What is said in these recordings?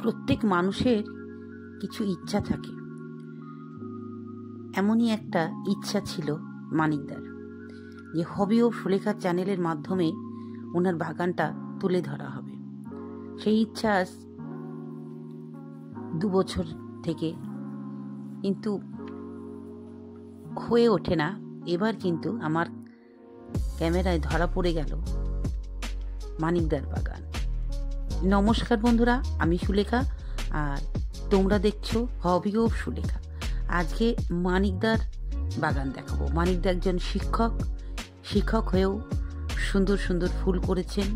প্রত্যেক মানুষের কিছু ইচ্ছা থাকে। এমনই একটা ইচ্ছা ছিল মানিকদার, যে হবি ও সুলেখা চ্যানেলের মাধ্যমে ওনার বাগানটা তুলে ধরা হবে। সেই ইচ্ছা আজ 2 বছর থেকে কিন্তু হয়ে ওঠে না। এবার কিন্তু আমার ক্যামেরায় ধরা পড়ে গেল মানিকদার বাগান। নমস্কার বন্ধুরা, আমি সুলেখা আর তোমরা দেখছো হবি ও সুলেখা। আজকে মানিকদার বাগান দেখাবো। মানিকদা একজন শিক্ষক হয়েও সুন্দর সুন্দর ফুল করেছেন,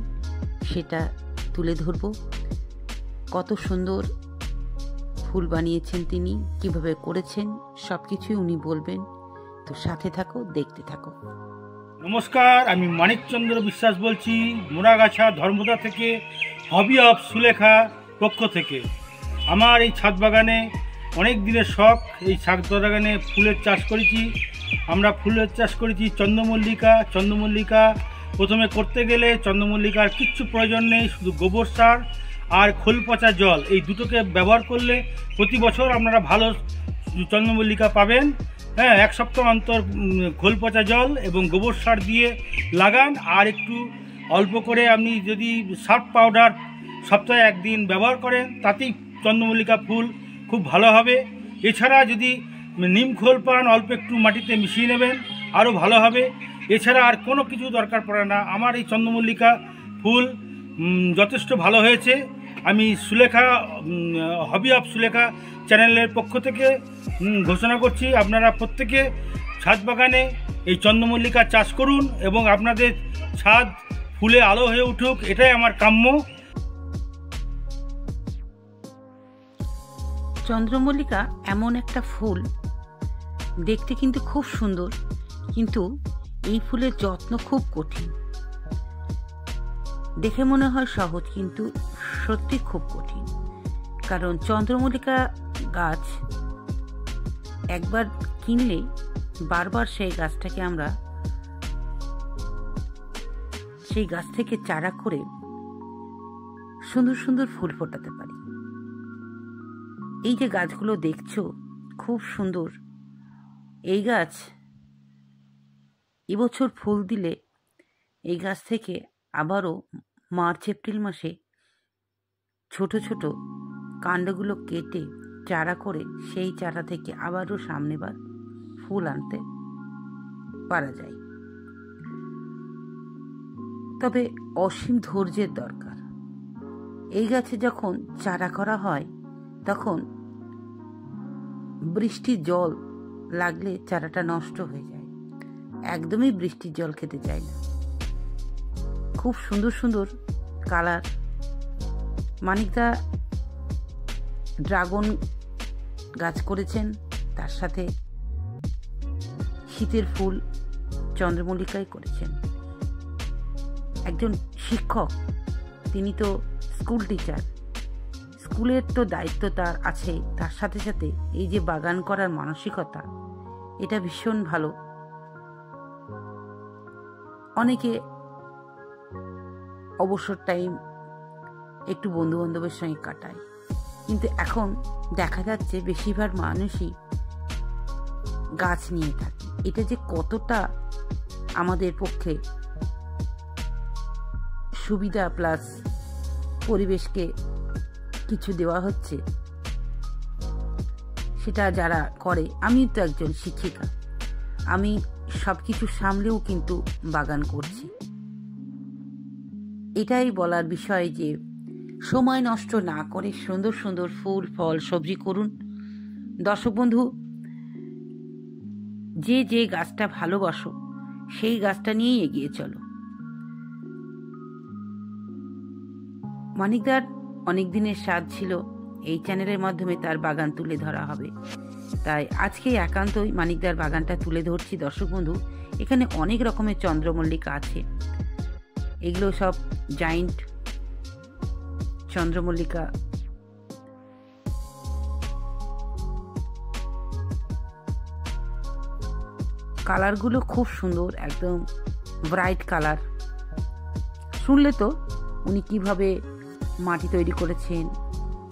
সেটা তুলে ধরবো। কত সুন্দর ফুল বানিয়েছেন তিনি, কিভাবে করেছেন সব কিছুই উনি বলবেন। তো সাথে থাকো, দেখতে থাকো। নমস্কার, আমি মানিকচন্দ্র বিশ্বাস বলছি, মোড়াগাছা ধর্মদা থেকে, হবি অফ সুলেখা পক্ষ থেকে। আমার এই ছাদ বাগানে অনেক দিনের শখ। এই ছাদ বাগানে ফুলের চাষ করেছি। আমরা ফুলের চাষ করেছি চন্দ্রমল্লিকা। প্রথমে করতে গেলে চন্দ্রমল্লিকার কিচ্ছু প্রয়োজন নেই, শুধু গোবর সার আর খোল পচা জল, এই দুটোকে ব্যবহার করলে প্রতি বছর আপনারা ভালো চন্দ্রমল্লিকা পাবেন। হ্যাঁ, 1 সপ্তাহ অন্তর খোল পচা জল এবং গোবর সার দিয়ে লাগান। আর একটু অল্প করে আপনি যদি সার্ফ পাউডার সপ্তাহে 1 দিন ব্যবহার করেন, তাতেই চন্দ্রমল্লিকা ফুল খুব ভালো হবে। এছাড়া যদি নিম খোল পান, অল্প একটু মাটিতে মিশিয়ে নেবেন, আরও ভালো হবে। এছাড়া আর কোনো কিছু দরকার পড়ে না। আমার এই চন্দ্রমল্লিকা ফুল যথেষ্ট ভালো হয়েছে। আমি সুলেখা হবি অফ সুলেখা চ্যানেলের পক্ষ থেকে ঘোষণা করছি, আপনারা প্রত্যেকে ছাদ বাগানে এই চন্দ্রমল্লিকা চাষ করুন এবং আপনাদের ছাদ ফুলে আলো হয়ে উঠুক, এটাই আমার কাম্য। চন্দ্রমল্লিকা এমন একটা ফুল, দেখতে কিন্তু খুব সুন্দর, কিন্তু এই ফুলের যত্ন খুব কঠিন। দেখে মনে হয় সহজ, কিন্তু সত্যি খুব কঠিন। কারণ চন্দ্রমল্লিকা গাছ একবার কিনলে বারবার সেই গাছটাকে আমরা সেই গাছ থেকে চারা করে সুন্দর সুন্দর ফুল ফোটাতে পারি। এই যে গাছগুলো দেখছো খুব সুন্দর, এই গাছ এবছর ফুল দিলে এই গাছ থেকে আবারও মার্চ এপ্রিল মাসে ছোট ছোট কাণ্ডগুলো কেটে চারা করে সেই চারা থেকে আবারও সামনেবার ফুল আনতে পারা যায়। তবে অসীম ধৈর্যের দরকার। এই গাছে যখন চারা করা হয় তখন বৃষ্টির জল লাগলে চারাটা নষ্ট হয়ে যায়। একদমই বৃষ্টির জল খেতে চায় না। খুব সুন্দর সুন্দর কালার। মানিকদা ড্রাগন গাছ করেছেন, তার সাথে শীতের ফুল চন্দ্রমল্লিকাই করেছেন। একজন শিক্ষক, তিনি তো স্কুল টিচার, স্কুলের তো দায়িত্ব তার আছে, তার সাথে সাথে এই যে বাগান করার মানসিকতা, এটা ভীষণ ভালো। অনেকে অবসর টাইম একটু বন্ধু বান্ধবের সঙ্গে কাটায়, কিন্তু এখন দেখা যাচ্ছে বেশিরভাগ মানুষই গাছ নিয়ে থাকে। এটা যে কতটা আমাদের পক্ষে সুবিধা প্লাস পরিবেশকে কিছু দেওয়া হচ্ছে, সেটা যারা করে। আমি তো একজন শিক্ষিকা, আমি সব কিছু সামলেও কিন্তু বাগান করছি। এটাই বলার বিষয় যে সময় নষ্ট না করে সুন্দর সুন্দর ফুল ফল সবজি করুন। দর্শক বন্ধু, যে যে গাছটা ভালোবাসো সেই গাছটা নিয়েই এগিয়ে চলো। মানিকদার অনেক দিনের স্বাদ ছিল এই চ্যানেলের মাধ্যমে তার বাগান তুলে ধরা হবে, তাই আজকে একান্তই মানিকদার বাগানটা তুলে ধরছি। দর্শক বন্ধু, এখানে অনেক রকমের চন্দ্রমল্লিকা আছে। এগুলো সব জায়েন্ট চন্দ্রমল্লিকা। কালারগুলো খুব সুন্দর, একদম ব্রাইট কালার। শুনলে তো উনি কিভাবে মাটি তৈরি করেছেন,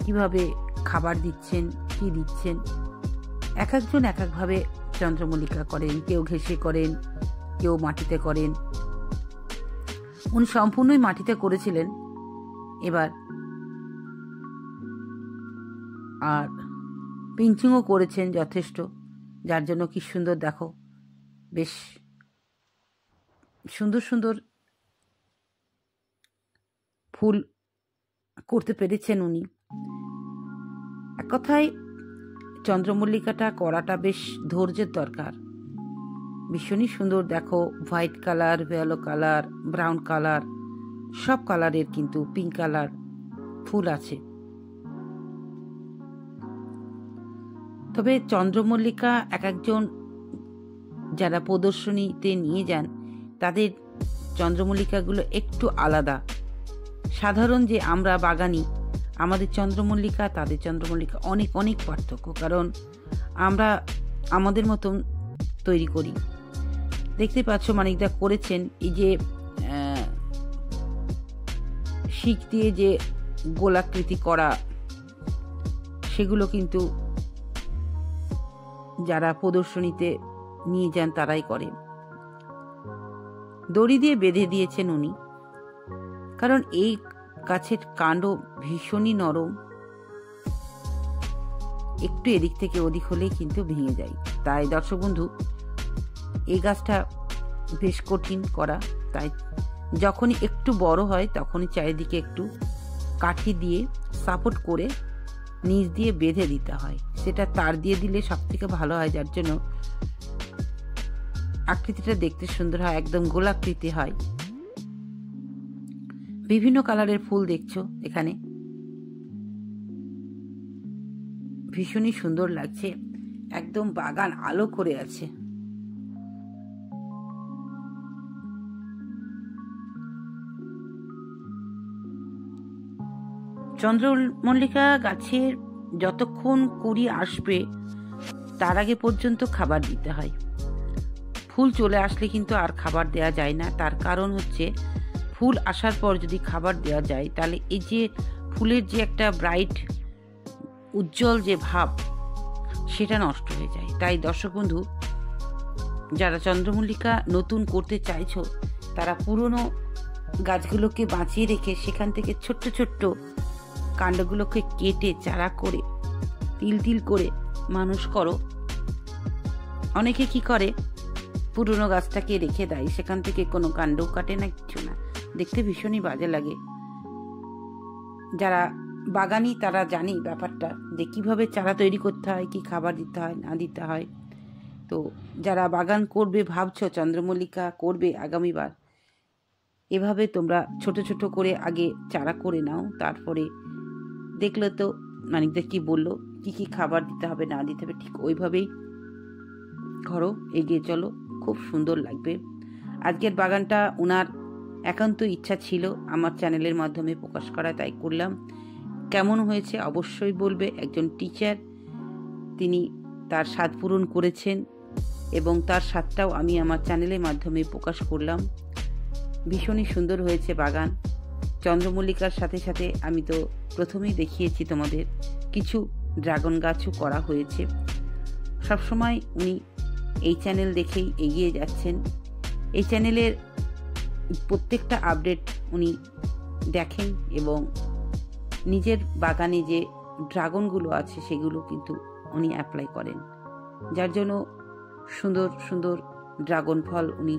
কিভাবে খাবার দিচ্ছেন, কি দিচ্ছেন। এক একজন এক একভাবে চন্দ্রমল্লিকা করেন, কেউ ঘেঁষে করেন, কেউ মাটিতে করেন। উনি সম্পূর্ণই মাটিতে করেছিলেন এবার, আর পিঞ্চিংও করেছেন যথেষ্ট, যার জন্য কি সুন্দর দেখো, বেশ সুন্দর সুন্দর ফুল করতে পেরেছেন উনি। এক কথায় চন্দ্রমল্লিকাটা করাটা বেশ ধৈর্যের দরকার। ভীষণই সুন্দর দেখো, white colour, yellow colour, brown colour, সব কালারের কিন্তু পিঙ্ক কালার ফুল আছে। তবে চন্দ্রমল্লিকা এক একজন যারা প্রদর্শনীতে নিয়ে যান তাদের চন্দ্রমল্লিকাগুলো একটু আলাদা। সাধারণ যে আমরা বাগানি, আমাদের চন্দ্রমল্লিকা তাদের চন্দ্রমল্লিকা অনেক অনেক পার্থক্য, কারণ আমরা আমাদের মতন তৈরি করি। দেখতে পাচ্ছ মানিকদা করেছেন এই যে শিক দিয়ে যে গোলাকৃতি করা, সেগুলো কিন্তু যারা প্রদর্শনীতে নিয়ে যান তারাই করে। দড়ি দিয়ে বেঁধে দিয়েছেন উনি, কারণ এই গাছের কাণ্ড ভীষণই নরম, একটু এদিক থেকে ওদিক হলেই কিন্তু ভেঙে যায়। তাই দর্শক বন্ধু, এই গাছটা বেশ কঠিন করা, তাই যখনই একটু বড় হয় তখনই চারিদিকে একটু কাঠি দিয়ে সাপোর্ট করে নিচ দিয়ে বেঁধে দিতে হয়। সেটা তার দিয়ে দিলে সব থেকে ভালো হয়, যার জন্য আকৃতিটা দেখতে সুন্দর হয়, একদম গোলাকৃতি হয়। বিভিন্ন কালারের ফুল দেখছো এখানে, ভীষণই সুন্দর লাগছে, একদম বাগান আলো করে আছে। চন্দ্রমল্লিকা গাছের যতক্ষণ কুড়ি আসবে তার আগে পর্যন্ত খাবার দিতে হয়। ফুল চলে আসলে কিন্তু আর খাবার দেওয়া যায় না। তার কারণ হচ্ছে, ফুল আসার পর যদি খাবার দেওয়া যায় তাহলে এই যে ফুলের যে একটা ব্রাইট উজ্জ্বল যে ভাব, সেটা নষ্ট হয়ে যায়। তাই দর্শক বন্ধু, যারা চন্দ্রমল্লিকা নতুন করতে চাইছো তারা পুরনো গাছগুলোকে বাঁচিয়ে রেখে সেখান থেকে ছোট্ট ছোট্ট কাণ্ডগুলোকে কেটে চারা করে তিল তিল করে মানুষ করো। অনেকে কি করে, পুরনো গাছটাকে রেখে দেয়, সেখান থেকে কোনো কাণ্ড কাটে না, কিছু না, দেখতে ভীষণই বাজে লাগে। যারা বাগানি তারা জানি ব্যাপারটা, যে কিভাবে চারা তৈরি করতে হয়, কি খাবার দিতে হয় না দিতে হয়। তো যারা বাগান করবে ভাবছো, চন্দ্রমল্লিকা করবে আগামীবার, এভাবে তোমরা ছোট ছোট করে আগে চারা করে নাও। তারপরে দেখলে তো মানিকদা কি বললো, কি কি খাবার দিতে হবে না দিতে হবে, ঠিক ওইভাবেই করো, এগিয়ে চলো, খুব সুন্দর লাগবে। আজকের বাগানটা ওনার একান্ত ইচ্ছা ছিল আমার চ্যানেলের মাধ্যমে প্রকাশ করা, তাই করলাম। কেমন হয়েছে অবশ্যই বলবে। একজন টিচার, তিনি তার স্বাদ পূরণ করেছেন এবং তার স্বাদটাও আমি আমার চ্যানেলের মাধ্যমে প্রকাশ করলাম। ভীষণই সুন্দর হয়েছে বাগান। চন্দ্রমল্লিকার সাথে সাথে আমি তো প্রথমেই দেখিয়েছি তোমাদের, কিছু ড্রাগন গাছও করা হয়েছে। সবসময় উনি এই চ্যানেল দেখেই এগিয়ে যাচ্ছেন। এই চ্যানেলের প্রত্যেকটা আপডেট উনি দেখেন এবং নিজের বাগানে যে ড্রাগনগুলো আছে সেগুলো কিন্তু উনি অ্যাপ্লাই করেন, যার জন্য সুন্দর সুন্দর ড্রাগন ফল উনি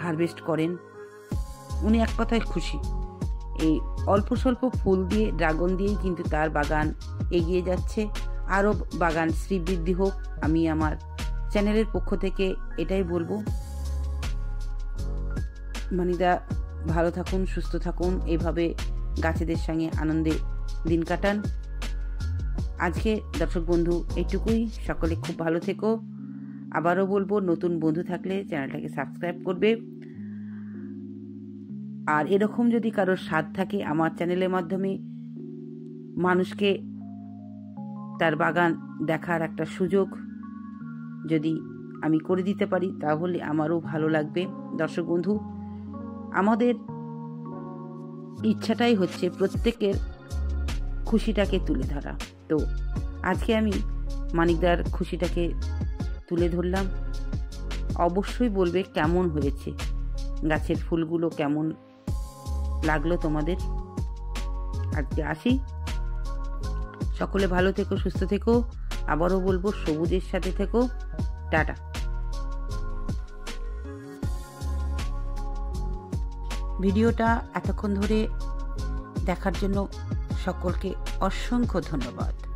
হারভেস্ট করেন। উনি এক কথায় খুশি। এই অল্প স্বল্প ফুল দিয়ে, ড্রাগন দিয়েই কিন্তু তার বাগান এগিয়ে যাচ্ছে। আরও বাগান শ্রীবৃদ্ধি হোক, আমি আমার চ্যানেলের পক্ষ থেকে এটাই বলবো। মানিদা ভালো থাকুন, সুস্থ থাকুন, এইভাবে গাছেদের সঙ্গে আনন্দে দিন কাটান। আজকে দর্শক বন্ধু এইটুকুই, সকলে খুব ভালো থেকো। আবারও বলবো, নতুন বন্ধু থাকলে চ্যানেলটাকে সাবস্ক্রাইব করবে। আর এরকম যদি কারোর স্বাদ থাকে, আমার চ্যানেলের মাধ্যমে মানুষকে তার বাগান দেখার একটা সুযোগ যদি আমি করে দিতে পারি তাহলে আমারও ভালো লাগবে। দর্শক বন্ধু, আমাদের ইচ্ছাটাই হচ্ছে প্রত্যেকের খুশিটাকে তুলে ধরা। তো আজকে আমি মানিকদার খুশিটাকে তুলে ধরলাম। অবশ্যই বলবে কেমন হয়েছে, গাছের ফুলগুলো কেমন লাগলো তোমাদের। আজকে আসি, সকলে ভালো থেকো, সুস্থ থেকো। আবারও বলবো সবুজের সাথে থেকো। টাটা। ভিডিওটা এতক্ষণ ধরে দেখার জন্য সকলকে অসংখ্য ধন্যবাদ।